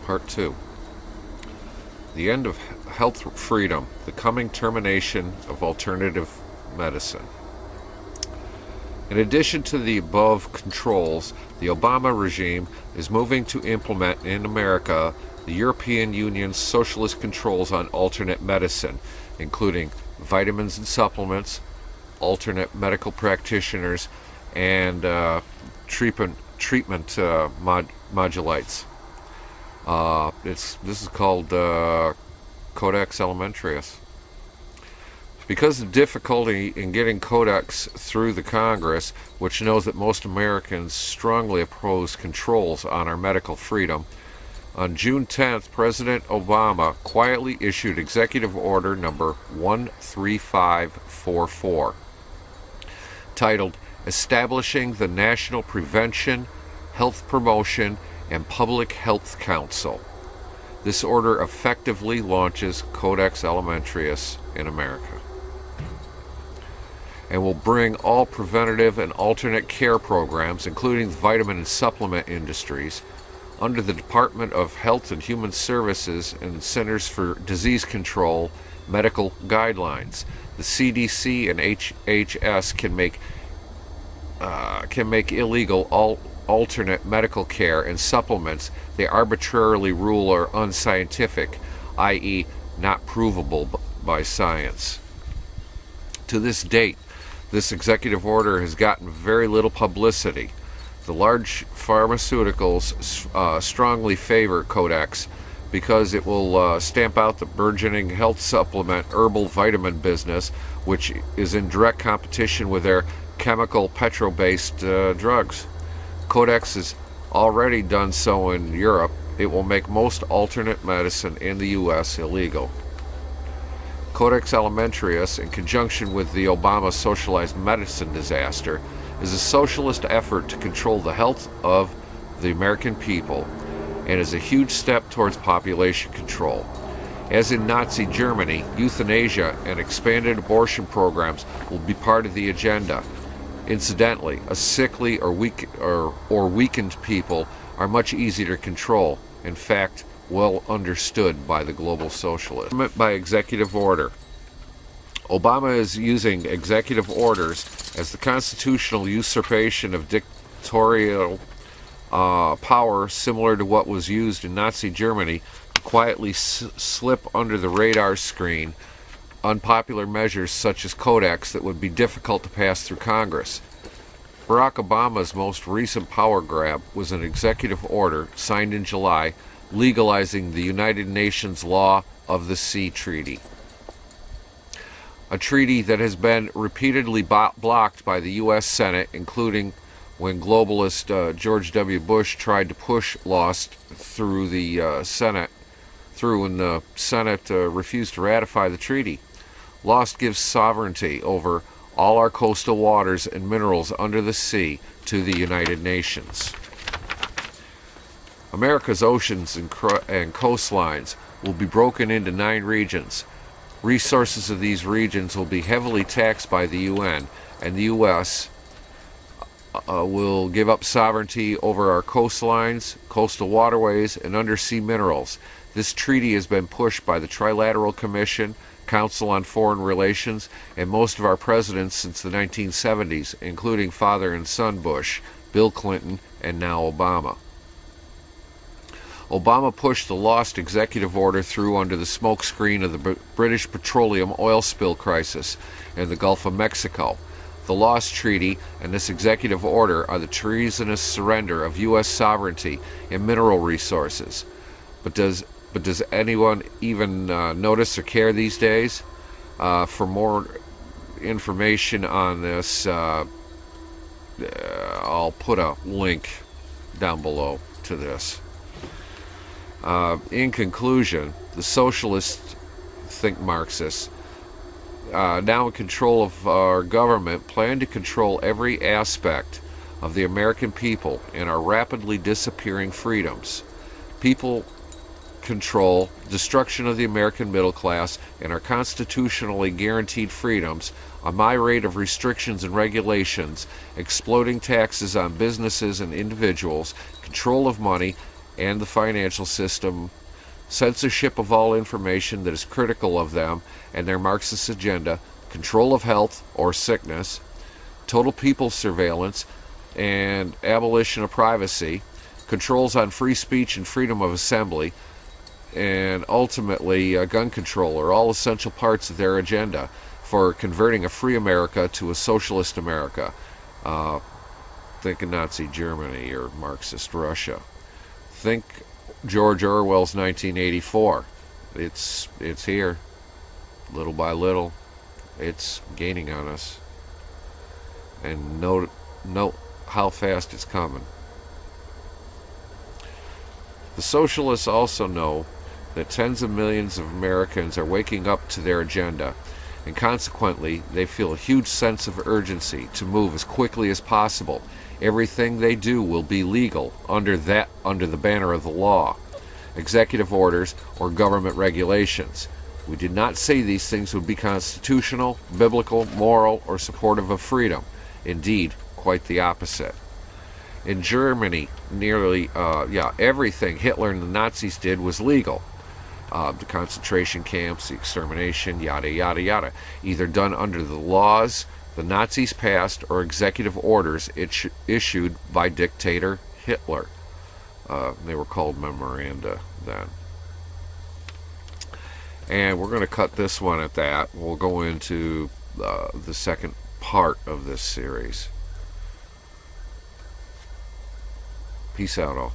Part 2. The end of health freedom, the coming termination of alternative medicine. In addition to the above controls, the Obama regime is moving to implement in America the European Union's socialist controls on alternate medicine, including vitamins and supplements, alternate medical practitioners, and treatment modulates. This is called Codex Alimentarius. Because of difficulty in getting Codex through the Congress, which knows that most Americans strongly oppose controls on our medical freedom, on June 10th, President Obama quietly issued Executive Order number 13544, titled Establishing the National Prevention, Health Promotion, and Public Health Council. This order effectively launches Codex Alimentarius in America and will bring all preventative and alternate care programs, including the vitamin and supplement industries, under the Department of Health and Human Services and Centers for Disease Control medical guidelines. The CDC and HHS can make illegal all alternate medical care and supplements they arbitrarily rule are unscientific, i.e. not provable by science. To this date, this executive order has gotten very little publicity. The large pharmaceuticals strongly favor Codex because it will stamp out the burgeoning health supplement herbal vitamin business, which is in direct competition with their chemical petro-based drugs. Codex has already done so in Europe. It will make most alternate medicine in the U.S. illegal. Codex Alimentarius, in conjunction with the Obama socialized medicine disaster, is a socialist effort to control the health of the American people and is a huge step towards population control. As in Nazi Germany, euthanasia and expanded abortion programs will be part of the agenda. Incidentally, a sickly or weakened people are much easier to control, in fact, well understood by the global socialists. By executive order. Obama is using executive orders as the constitutional usurpation of dictatorial power similar to what was used in Nazi Germany to quietly slip under the radar screen unpopular measures such as Codex that would be difficult to pass through Congress. Barack Obama's most recent power grab was an executive order signed in July legalizing the United Nations Law of the Sea Treaty, a treaty that has been repeatedly blocked by the U.S. Senate, including when globalist George W. Bush tried to push laws through the Senate, and the Senate refused to ratify the treaty. Lost gives sovereignty over all our coastal waters and minerals under the sea to the United Nations. America's oceans and coastlines will be broken into 9 regions. Resources of these regions will be heavily taxed by the UN, and the U.S. Will give up sovereignty over our coastlines, coastal waterways, and undersea minerals. This treaty has been pushed by the Trilateral Commission, Council on Foreign Relations, and most of our presidents since the 1970s, including father and son Bush, Bill Clinton, and now Obama. Obama pushed the lost executive order through under the smokescreen of the British petroleum oil spill crisis in the Gulf of Mexico. The lost treaty and this executive order are the treasonous surrender of U.S. sovereignty and mineral resources. But does anyone even notice or care these days? For more information on this, I'll put a link down below to this. In conclusion, the socialists think Marxists, now in control of our government, plan to control every aspect of the American people and our rapidly disappearing freedoms. People control destruction of the American middle class and our constitutionally guaranteed freedoms, a myriad of restrictions and regulations, exploding taxes on businesses and individuals, control of money, and the financial system, censorship of all information that is critical of them and their Marxist agenda, control of health or sickness, total people surveillance, and abolition of privacy, controls on free speech and freedom of assembly, and ultimately gun control are all essential parts of their agenda for converting a free America to a socialist America. Think of Nazi Germany or Marxist Russia. Think George Orwell's 1984. It's here, little by little. It's gaining on us, and note how fast it's coming. The socialists also know that tens of millions of Americans are waking up to their agenda, and consequently they feel a huge sense of urgency to move as quickly as possible. Everything they do will be legal under the banner of the law, executive orders, or government regulations. We did not say these things would be constitutional, biblical, moral, or supportive of freedom. Indeed, quite the opposite. In Germany, nearly everything Hitler and the Nazis did was legal. The concentration camps, the extermination, yada yada yada, either done under the laws the Nazis passed or executive orders issued by dictator Hitler. They were called memoranda then. And we're going to cut this one at that. We'll go into the second part of this series. Peace out, all.